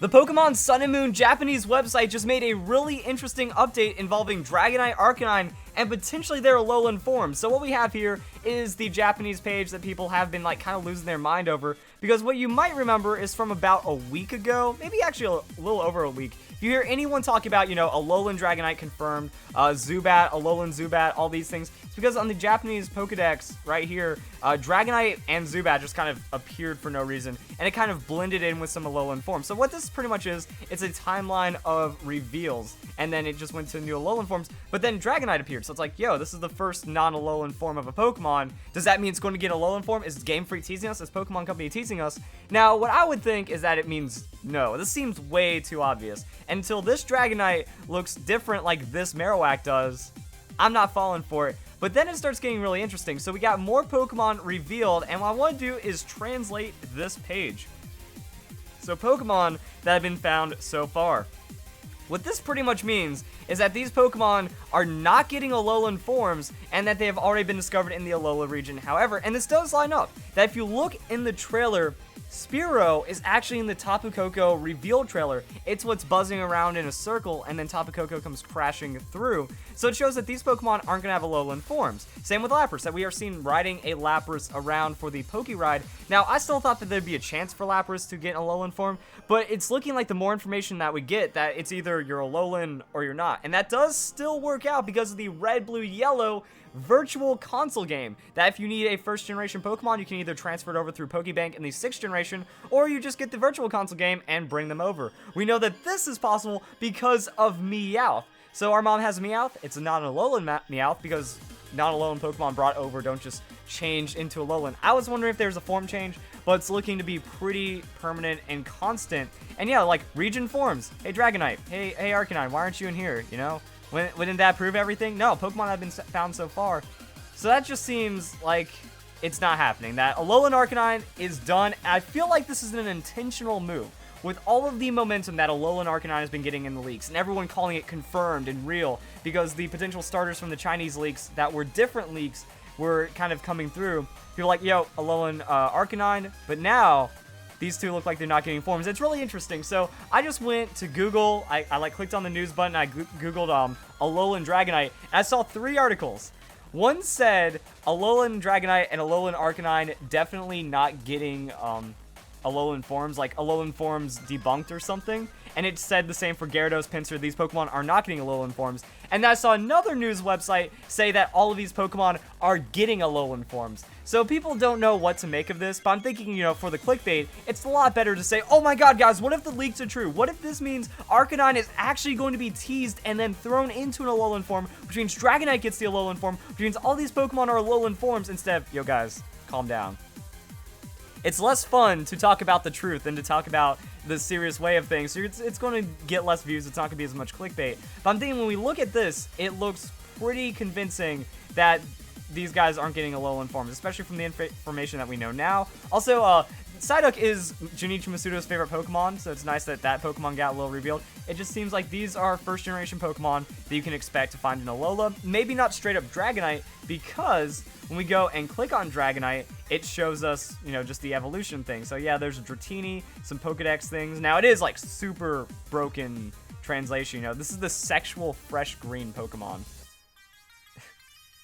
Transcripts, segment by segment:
The Pokemon Sun and Moon Japanese website just made a really interesting update involving Dragonite, Arcanine, and potentially their Alolan forms. So what we have here is the Japanese page that people have been like kind of losing their mind over, because what you might remember is from about a week ago, maybe actually a little over a week. If you hear anyone talk about, Alolan Dragonite confirmed, Zubat, Alolan Zubat, all these things, it's because on the Japanese Pokedex right here, Dragonite and Zubat just kind of appeared for no reason, and it kind of blended in with some Alolan forms. So what this pretty much is, it's a timeline of reveals, and then it just went to new Alolan forms, but then Dragonite appeared, so it's like, yo, this is the first non-Alolan form of a Pokemon. Does that mean it's going to get an Alolan form? Is Game Freak teasing us? Is Pokemon Company teasing us? Now, what I would think is that it means no. This seems way too obvious. Until this Dragonite looks different like this Marowak does, I'm not falling for it. But then it starts getting really interesting. So we got more Pokemon revealed, and what I want to do is translate this page. So Pokemon that have been found so far. What this pretty much means is that these Pokemon are not getting Alolan forms, and that they have already been discovered in the Alola region. However, and this does line up, that if you look in the trailer, Spearow is actually in the Tapu Koko reveal trailer. It's what's buzzing around in a circle, and then Tapu Koko comes crashing through. So it shows that these Pokemon aren't going to have Alolan forms. Same with Lapras, that we are seen riding a Lapras around for the Poke Ride. Now, I still thought that there'd be a chance for Lapras to get an Alolan form, but it's looking like the more information that we get, that it's either you're Alolan or you're not. And that does still work out because of the red, blue, yellow virtual console game, that if you need a first generation Pokemon, you can either transfer it over through Pokebank in the 6th generation, or you just get the virtual console game and bring them over. We know that this is possible because of Meowth. So our mom has Meowth. It's not an Alolan Meowth, because non-Alolan Pokemon brought over don't just change into Alolan. I was wondering if there's a form change, but it's looking to be pretty permanent and constant. And yeah, like region forms. Hey Dragonite, hey Arcanine, why aren't you in here, Wouldn't that prove everything? No, Pokemon have been found so far. So that just seems like it's not happening. That Alolan Arcanine is done. And I feel like this is an intentional move. With all of the momentum that Alolan Arcanine has been getting in the leaks, and everyone calling it confirmed and real, because the potential starters from the Chinese leaks that were different leaks were kind of coming through. People like, yo, Alolan Arcanine, but now these two look like they're not getting forms. It's really interesting. So I just went to Google. I clicked on the news button. I Googled Alolan Dragonite. And I saw 3 articles. One said Alolan Dragonite and Alolan Arcanine definitely not getting Alolan forms, like Alolan forms debunked or something. And it said the same for Gyarados, Pinsir. These Pokemon are not getting Alolan forms. And then I saw another news website say that all of these Pokemon are getting Alolan forms. So people don't know what to make of this, but I'm thinking, for the clickbait, it's a lot better to say, oh my god, guys, what if the leaks are true? What if this means Arcanine is actually going to be teased and then thrown into an Alolan form, which means Dragonite gets the Alolan form, which means all these Pokemon are Alolan forms instead of, yo guys, calm down. It's less fun to talk about the truth than to talk about the serious way of things. So it's going to get less views. It's not going to be as much clickbait. But I'm thinking when we look at this, it looks pretty convincing that these guys aren't getting Alolan forms, especially from the information that we know now. Also, Psyduck is Junichi Masuda's favorite Pokemon, so it's nice that that Pokemon got a little revealed. It just seems like these are first generation Pokemon that you can expect to find in Alola. Maybe not straight up Dragonite, because when we go and click on Dragonite, it shows us, just the evolution thing. So yeah, there's a Dratini, some Pokedex things. Now it is like super broken translation, this is the sexual fresh green Pokemon.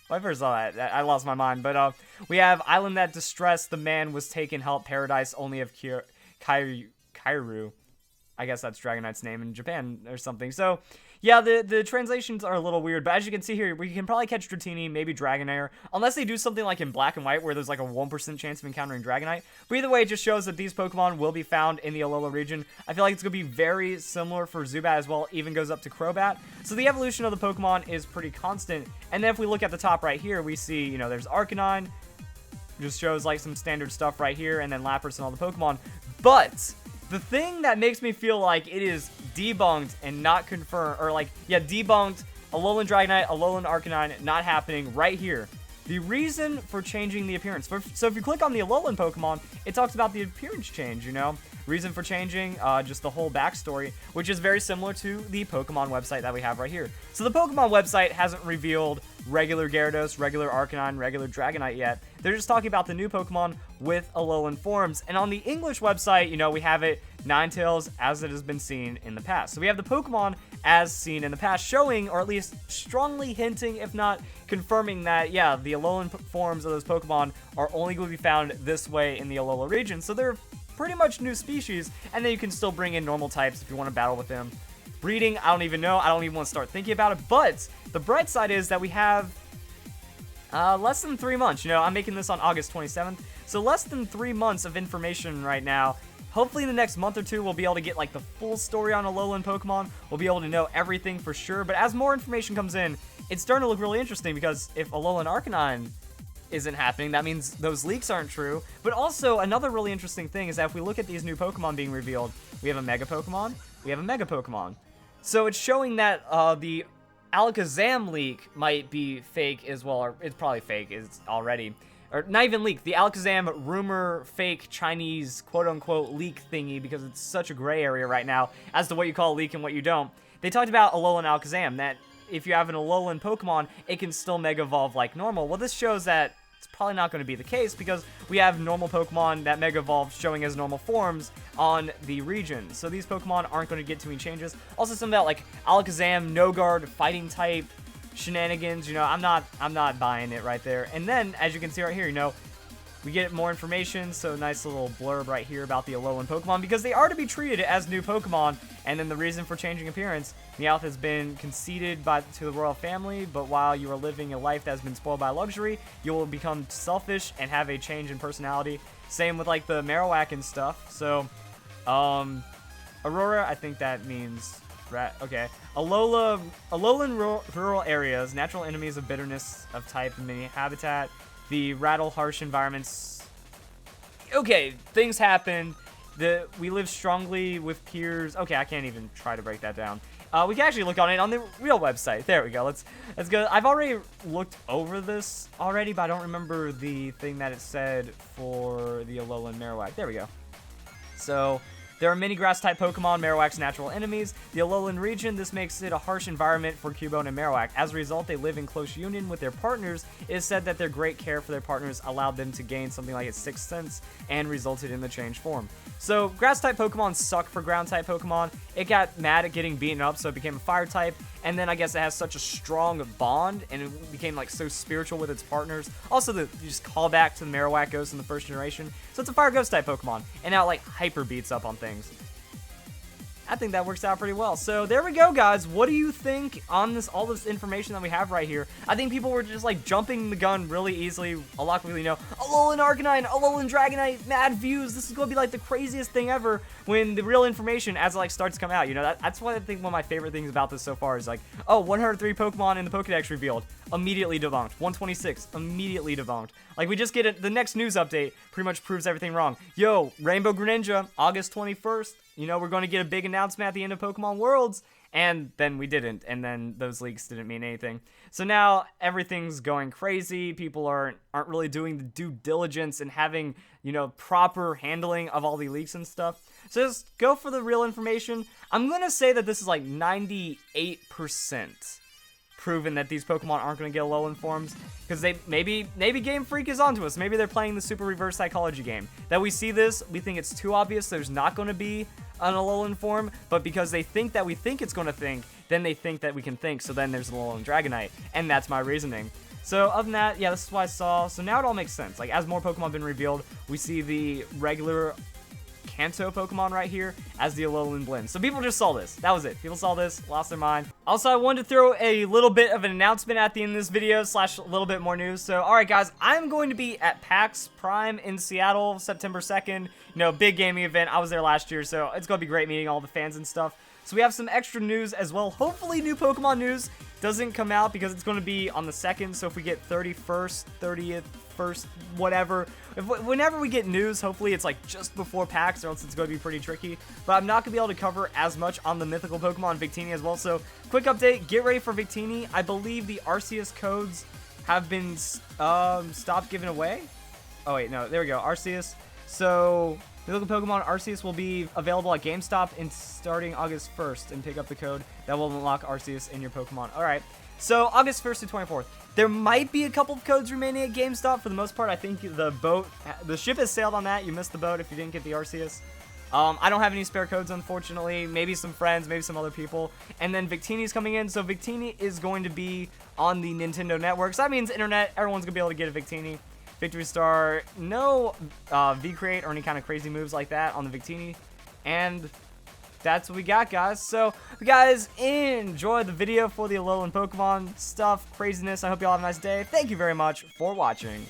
When I first saw that, I lost my mind. But we have Island That Distressed, the man was taken, help, paradise only of Kairu. I guess that's Dragonite's name in Japan or something. So, yeah, the translations are a little weird. But as you can see here, we can probably catch Dratini, maybe Dragonair. Unless they do something like in Black and White, where there's like a 1% chance of encountering Dragonite. But either way, it just shows that these Pokemon will be found in the Alola region. I feel like it's going to be very similar for Zubat as well. Even goes up to Crobat. So the evolution of the Pokemon is pretty constant. And then if we look at the top right here, we see, there's Arcanine. Just shows like some standard stuff right here. And then Lapras and all the Pokemon. But the thing that makes me feel like it is debunked and not confirmed, or debunked, Alolan Dragonite, Alolan Arcanine, not happening right here. The reason for changing the appearance. So if you click on the Alolan Pokemon, it talks about the appearance change, Reason for changing, just the whole backstory, which is very similar to the Pokemon website that we have right here. So the Pokemon website hasn't revealed regular Gyarados, regular Arcanine, regular Dragonite yet. They're just talking about the new Pokemon with Alolan forms. And on the English website, we have it Ninetales as it has been seen in the past. So we have the Pokemon as seen in the past, showing, or at least strongly hinting, if not confirming that, yeah, the Alolan forms of those Pokemon are only going to be found this way in the Alola region. So they're pretty much new species, and then you can still bring in normal types if you want to battle with them. Breeding, I don't even know. I don't even want to start thinking about it. But the bright side is that we have less than 3 months. You know, I'm making this on August 27th. So less than 3 months of information right now. Hopefully in the next month or two, we'll be able to get like the full story on Alolan Pokemon. We'll be able to know everything for sure. But as more information comes in, it's starting to look really interesting, because if Alola Arcanine isn't happening, that means those leaks aren't true. But also, another really interesting thing is that if we look at these new Pokemon being revealed, we have a Mega Pokemon, we have a Mega Pokemon. So it's showing that the Alakazam leak might be fake as well, or it's probably fake, it's already. Or not even leak, the Alakazam rumor fake Chinese quote-unquote leak thingy, because it's such a gray area right now as to what you call a leak and what you don't. They talked about Alolan Alakazam, that if you have an Alolan Pokemon, it can still Mega Evolve like normal. Well, this shows that it's probably not going to be the case, because we have normal Pokemon that Mega Evolve showing as normal forms on the region. So these Pokemon aren't going to get too many changes. Also, some of that like Alakazam, No Guard, Fighting type shenanigans, you know, I'm not buying it right there. And then, as you can see right here, you know, we get more information, so nice little blurb right here about the Alolan Pokemon, because they are to be treated as new Pokemon. And then the reason for changing appearance: Meowth has been conceded to the royal family, but while you are living a life that has been spoiled by luxury, you will become selfish and have a change in personality. Same with like the Marowak and stuff. So, Aurora, I think that means okay. Alolan rural areas, natural enemies of bitterness of type and mini habitat. The rattle harsh environments. Okay, things happen. We live strongly with peers. Okay, I can't even try to break that down. We can actually look on it on the real website. There we go. Let's go. I've already looked over this already, but I don't remember the thing that it said for the Alolan Marowak. There we go. So there are many grass-type Pokemon, Marowak's natural enemies. The Alolan region, this makes it a harsh environment for Cubone and Marowak. As a result, they live in close union with their partners. It is said that their great care for their partners allowed them to gain something like a sixth sense and resulted in the changed form. So, grass-type Pokemon suck for ground-type Pokemon. It got mad at getting beaten up, so it became a fire-type. And then I guess it has such a strong bond, and it became like so spiritual with its partners. Also, you just call back to the Marowak Ghost in the first generation. So it's a fire ghost type Pokemon, and now it like hyper beats up on things. I think that works out pretty well. So there we go, guys. What do you think on all this information that we have right here? I think people were just like jumping the gun really easily. A lot of people, you know, Alolan Arcanine, Alolan Dragonite, mad views. This is going to be like the craziest thing ever, when the real information as it like starts to come out. You know, that's what I think one of my favorite things about this so far is like, oh, 103 Pokemon in the Pokedex revealed, immediately debunked. 126, immediately debunked. Like, we just get it. The next news update pretty much proves everything wrong. Yo, Rainbow Greninja, August 21st. You know, we're going to get a big announcement at the end of Pokemon Worlds, and then we didn't, and then those leaks didn't mean anything. So now everything's going crazy. People aren't really doing the due diligence and having, you know, proper handling of all the leaks and stuff. So just go for the real information. I'm going to say that this is like 98% proven that these Pokemon aren't going to get Alolan forms, because maybe Game Freak is onto us. Maybe they're playing the super reverse psychology game. That we see this, we think it's too obvious there's not going to be an Alolan form, but because they think that we think it's going to think, then they think that we can think, so then there's an Alolan Dragonite, and that's my reasoning. So other than that, yeah, this is what I saw. So now it all makes sense. Like, as more Pokemon have been revealed, we see the regular Kanto Pokemon right here as the Alolan blend. So people just saw this. That was it. People saw this, lost their mind. Also, I wanted to throw a little bit of an announcement at the end of this video, slash a little bit more news. So, alright guys, I'm going to be at PAX Prime in Seattle, September 2nd. You know, big gaming event. I was there last year, so it's going to be great meeting all the fans and stuff. So we have some extra news as well. Hopefully new Pokemon news doesn't come out, because it's going to be on the 2nd. So if we get 31st, 30th, 1st, whatever. Whenever we get news, hopefully it's like just before PAX, or else it's going to be pretty tricky. But I'm not going to be able to cover as much on the mythical Pokemon Victini as well. So quick update, get ready for Victini. I believe the Arceus codes have been stopped giving away. Oh wait, no, there we go, Arceus. So mythical Pokemon Arceus will be available at GameStop starting August 1st, and pick up the code that will unlock Arceus in your Pokemon. Alright, so August 1st to 24th. There might be a couple of codes remaining at GameStop. For the most part, I think the ship has sailed on that. You missed the boat if you didn't get the Arceus. I don't have any spare codes, unfortunately. Maybe some friends, maybe some other people. And then Victini's coming in. So Victini is going to be on the Nintendo Network. So that means internet. Everyone's going to be able to get a Victini. Victory Star, no V-Create or any kind of crazy moves like that on the Victini. And that's what we got, guys. So, if you guys enjoyed the video for the Alolan Pokemon stuff, craziness, I hope you all have a nice day. Thank you very much for watching.